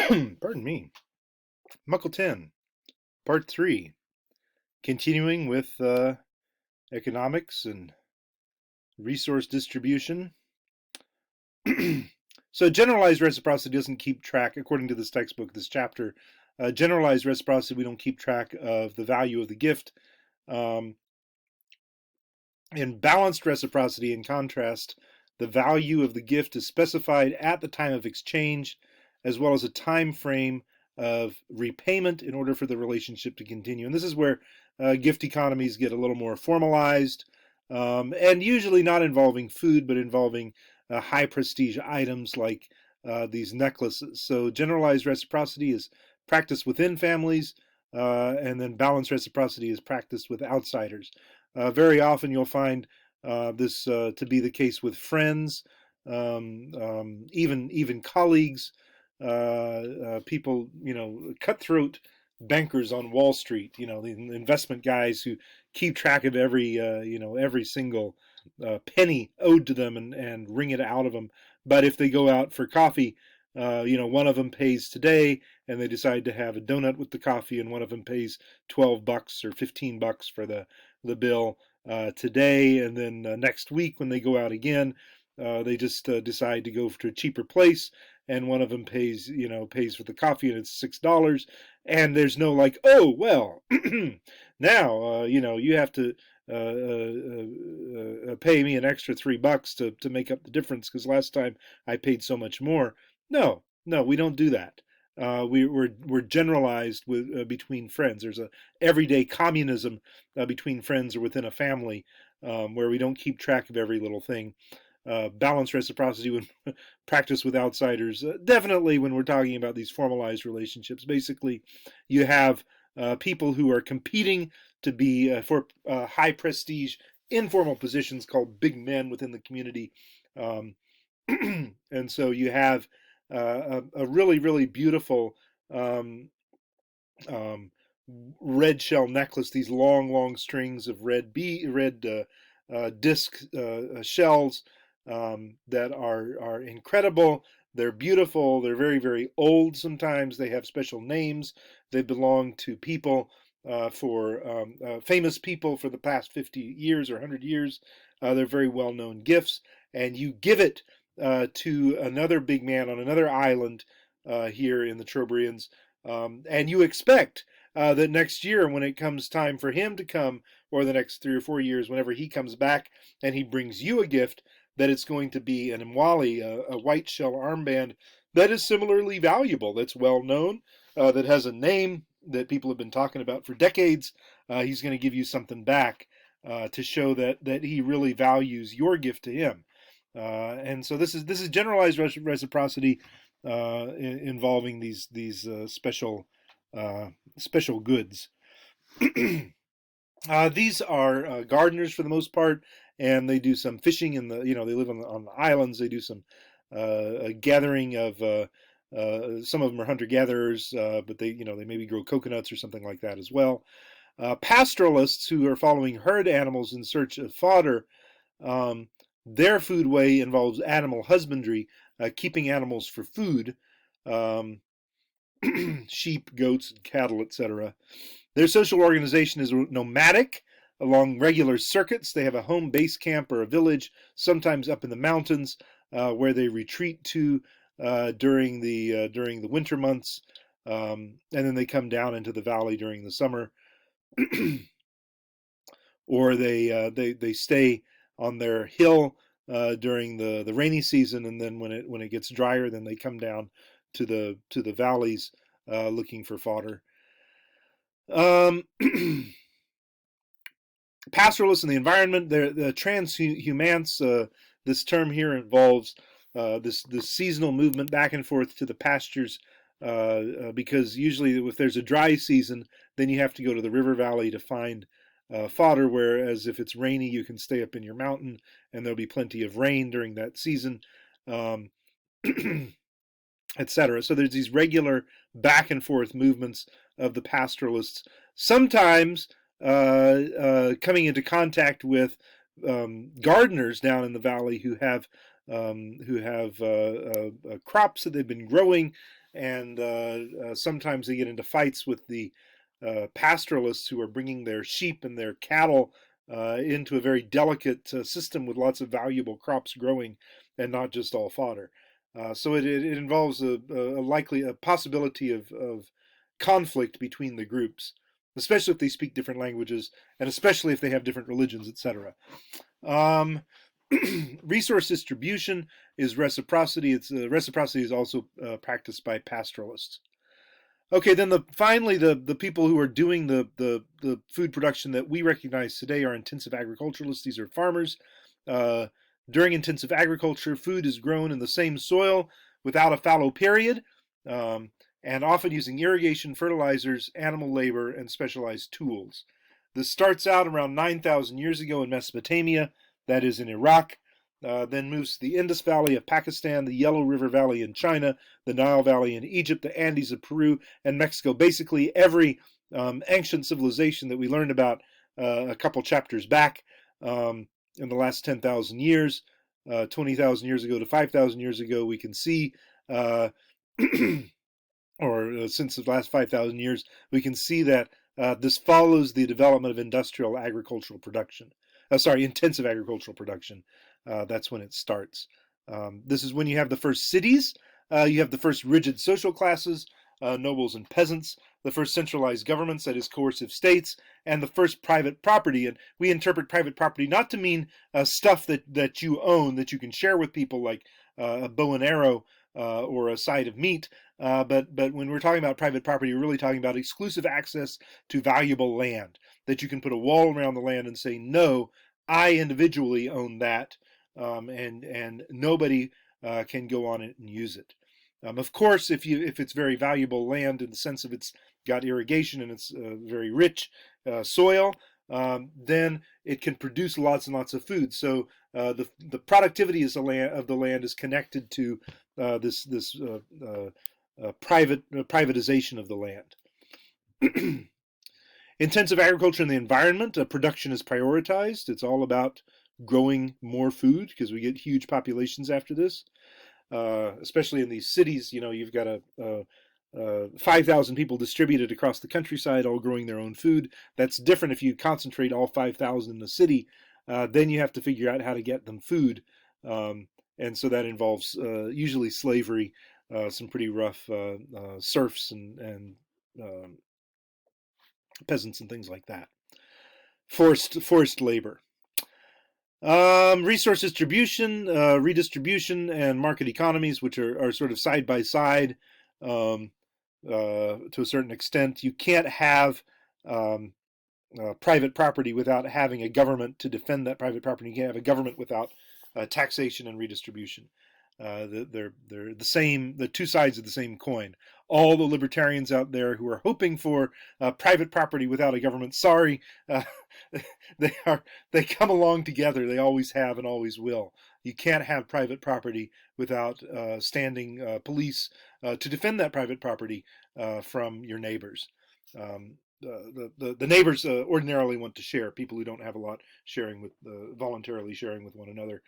Pardon me. Muckle 10, Part 3, continuing with economics and resource distribution. So, generalized reciprocity doesn't keep track, according to this textbook, this chapter. Generalized reciprocity, we don't keep track of the value of the gift. Um, in balanced reciprocity, in contrast, the value of the gift is specified at the time of exchange, as well as a time frame of repayment in order for the relationship to continue. And this is where gift economies get a little more formalized, and usually not involving food, but involving high prestige items like these necklaces. So generalized reciprocity is practiced within families, and then balanced reciprocity is practiced with outsiders. Very often you'll find this to be the case with friends, even colleagues, people, cutthroat bankers on Wall Street, the investment guys who keep track of every single penny owed to them and wring it out of them. But if they go out for coffee, one of them pays today and they decide to have a donut with the coffee, and one of them pays $12 or $15 for the bill today, and then next week when they go out again, they just decide to go to a cheaper place, and one of them pays for the coffee and it's $6, and there's no like, oh well, now you have to pay me an extra $3 to make up the difference because last time I paid so much more. No, no, we don't do that. We're generalized with between friends. There's a everyday communism between friends or within a family, where we don't keep track of every little thing. Balanced reciprocity when practiced with outsiders. Definitely when we're talking about these formalized relationships. Basically, you have people who are competing to be for high prestige informal positions called big men within the community. Um, and so you have a really, really beautiful um, um, red shell necklace, these long, long strings of red disc shells that are incredible. They're beautiful. They're very, very old sometimes. They have special names. They belong to people for famous people for the past 50 years or 100 years. They're very well known gifts. And you give it to another big man on another island here in the Trobrians, and you expect that next year, when it comes time for him to come, or the next 3 or 4 years, whenever he comes back and he brings you a gift, that it's going to be an Imwali, a white shell armband that is similarly valuable, that's well known, that has a name that people have been talking about for decades. He's going to give you something back to show that he really values your gift to him. And so this is generalized reciprocity involving these special goods. These are gardeners for the most part, and they do some fishing in the they live on the islands. They do some gathering of some of them are hunter gatherers, but they maybe grow coconuts or something like that as well. Pastoralists who are following herd animals in search of fodder. Um, their food way involves animal husbandry, keeping animals for food, um, sheep, goats, cattle, etc. Their social organization is nomadic along regular circuits. They have a home base camp or a village, sometimes up in the mountains, where they retreat to during the winter months, and then they come down into the valley during the summer, or they stay on their hill during the rainy season, and then when it gets drier, then they come down to the valleys looking for fodder. Um, Pastoralists in the environment, the transhumance. This term here involves this seasonal movement back and forth to the pastures, because usually if there's a dry season, then you have to go to the river valley to find fodder. Whereas if it's rainy, you can stay up in your mountain, and there'll be plenty of rain during that season. Um, Etc. So there's these regular back and forth movements of the pastoralists, sometimes coming into contact with gardeners down in the valley who have crops that they've been growing, and sometimes they get into fights with the pastoralists who are bringing their sheep and their cattle into a very delicate system with lots of valuable crops growing and not just all fodder. So it involves a likely a possibility of conflict between the groups, especially if they speak different languages and especially if they have different religions, etc. Um, resource distribution is reciprocity. It's reciprocity is also practiced by pastoralists. Okay, then finally the people who are doing the food production that we recognize today are intensive agriculturalists. These are farmers. Uh, During intensive agriculture, food is grown in the same soil without a fallow period, um, and often using irrigation, fertilizers, animal labor, and specialized tools. This starts out around 9,000 years ago in Mesopotamia, that is in Iraq, then moves to the Indus Valley of Pakistan, the Yellow River Valley in China, the Nile Valley in Egypt, the Andes of Peru, and Mexico. Basically, every ancient civilization that we learned about a couple chapters back in the last 10,000 years, 20,000 years ago to 5,000 years ago, we can see, uh, or since the last 5,000 years, we can see that this follows the development of industrial agricultural production. Intensive agricultural production. That's when it starts. This is when you have the first cities, you have the first rigid social classes, nobles and peasants, the first centralized governments, that is, coercive states, and the first private property. And we interpret private property not to mean stuff that you own, that you can share with people, like a bow and arrow or a side of meat. But when we're talking about private property, we're really talking about exclusive access to valuable land, that you can put a wall around the land and say, no, I individually own that, and nobody can go on it and use it. Of course, if it's very valuable land in the sense of it's got irrigation and it's very rich soil, then it can produce lots and lots of food. So the productivity of the land is connected to this privatization of the land. Intensive agriculture and the environment, production is prioritized. It's all about growing more food because we get huge populations after this. Especially in these cities, you've got 5,000 people distributed across the countryside, all growing their own food. That's different if you concentrate all 5,000 in a city. Then you have to figure out how to get them food. And so that involves usually slavery, some pretty rough serfs and peasants and things like that. Forced labor. Resource distribution, redistribution, and market economies, which are sort of side by side to a certain extent. You can't have private property without having a government to defend that private property. You can't have a government without taxation and redistribution. They're the same, the two sides of the same coin. All the libertarians out there who are hoping for private property without a government, sorry, they come along together. They always have and always will. You can't have private property without standing police to defend that private property from your neighbors. The neighbors ordinarily want to share. People who don't have a lot sharing with voluntarily sharing with one another.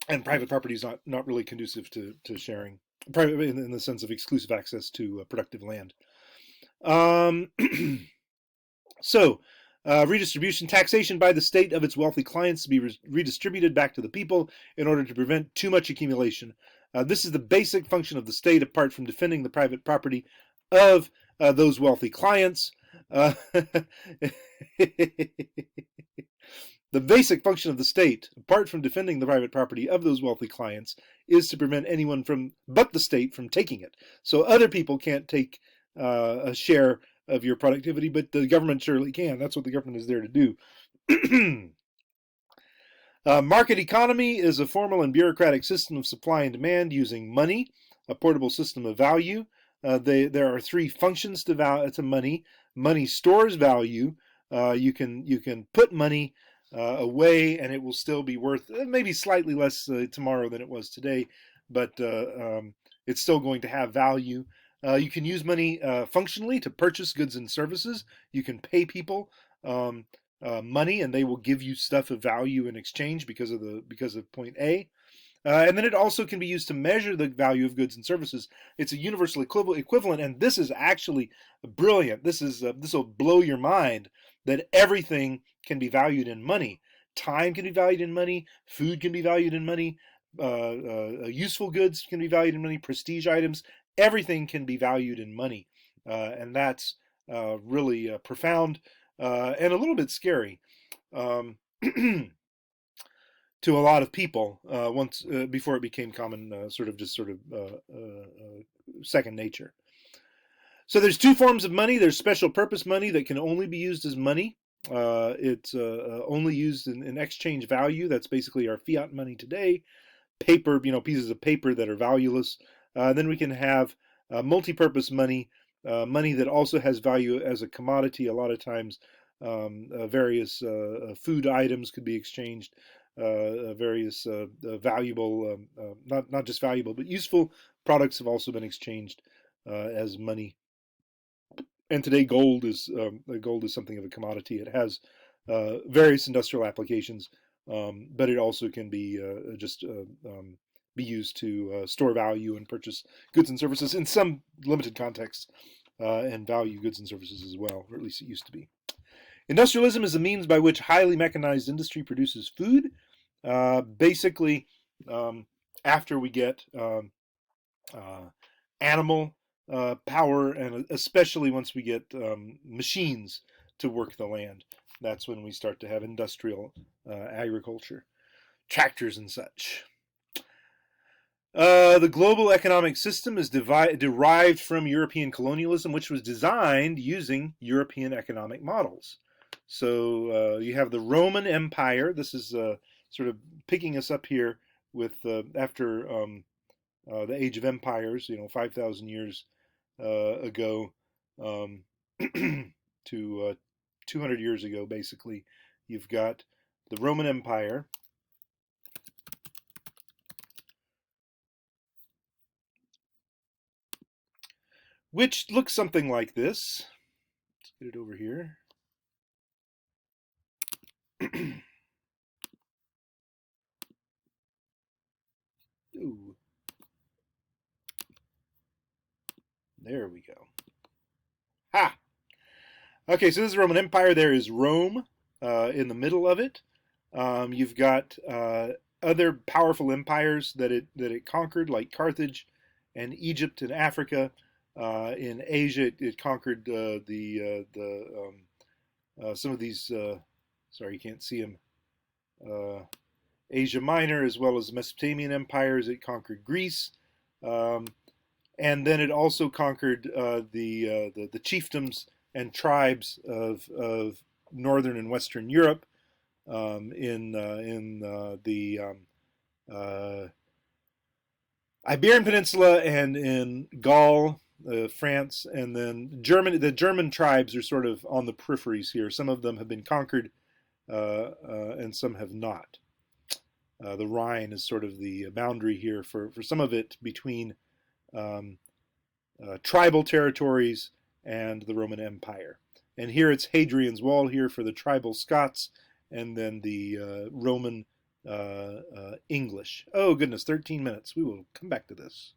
And private property is not really conducive to sharing, private in the sense of exclusive access to productive land. So, redistribution, taxation by the state of its wealthy clients to be redistributed back to the people in order to prevent too much accumulation. This is the basic function of the state, apart from defending the private property of those wealthy clients. The basic function of the state, apart from defending the private property of those wealthy clients, is to prevent anyone but the state from taking it. So other people can't take a share of your productivity, but the government surely can. That's what the government is there to do. Market economy is a formal and bureaucratic system of supply and demand using money, a portable system of value. There are three functions to money. Money stores value. You can put money away, and it will still be worth maybe slightly less tomorrow than it was today, but it's still going to have value. You can use money functionally to purchase goods and services. You can pay people money, and they will give you stuff of value in exchange because of point A. And then it also can be used to measure the value of goods and services. It's a universal equivalent, and this is actually brilliant. This will blow your mind that everything can be valued in money. Time can be valued in money. Food can be valued in money. Useful goods can be valued in money. Prestige items, everything can be valued in money, and that's really profound and a little bit scary. Um, to a lot of people once before it became common, sort of second nature. So there's two forms of money. There's special purpose money that can only be used as money. It's only used in exchange value. That's basically our fiat money today. Paper, pieces of paper that are valueless. Then we can have multi-purpose money, money that also has value as a commodity. A lot of times, various food items could be exchanged. Various valuable, not just valuable, but useful products have also been exchanged as money. And today, gold is something of a commodity. It has various industrial applications, but it also can be just be used to store value and purchase goods and services in some limited contexts, and value goods and services as well, or at least it used to be. Industrialism is the means by which highly mechanized industry produces food. Basically, after we get animal power, and especially once we get machines to work the land, that's when we start to have industrial agriculture, tractors and such. The global economic system is derived from European colonialism, which was designed using European economic models. So you have the Roman Empire. This is sort of picking us up here with after the Age of Empires, 5,000 years ago to 200 years ago, basically. You've got the Roman Empire, which looks something like this. Let's get it over here. Ooh, there we go. Ha! Okay, so this is the Roman Empire. There is Rome in the middle of it. You've got other powerful empires that it conquered, like Carthage and Egypt and Africa. In Asia, it conquered some of these. Sorry, you can't see them. Asia Minor, as well as Mesopotamian empires. It conquered Greece, and then it also conquered the chiefdoms and tribes of northern and western Europe, in the Iberian Peninsula and in Gaul, France, and then Germany. The German tribes are sort of on the peripheries here. Some of them have been conquered, and some have not. The Rhine is sort of the boundary here for some of it between um, tribal territories and the Roman Empire. And here it's Hadrian's Wall here for the tribal Scots, and then the Roman English. Oh, goodness, 13 minutes. We will come back to this.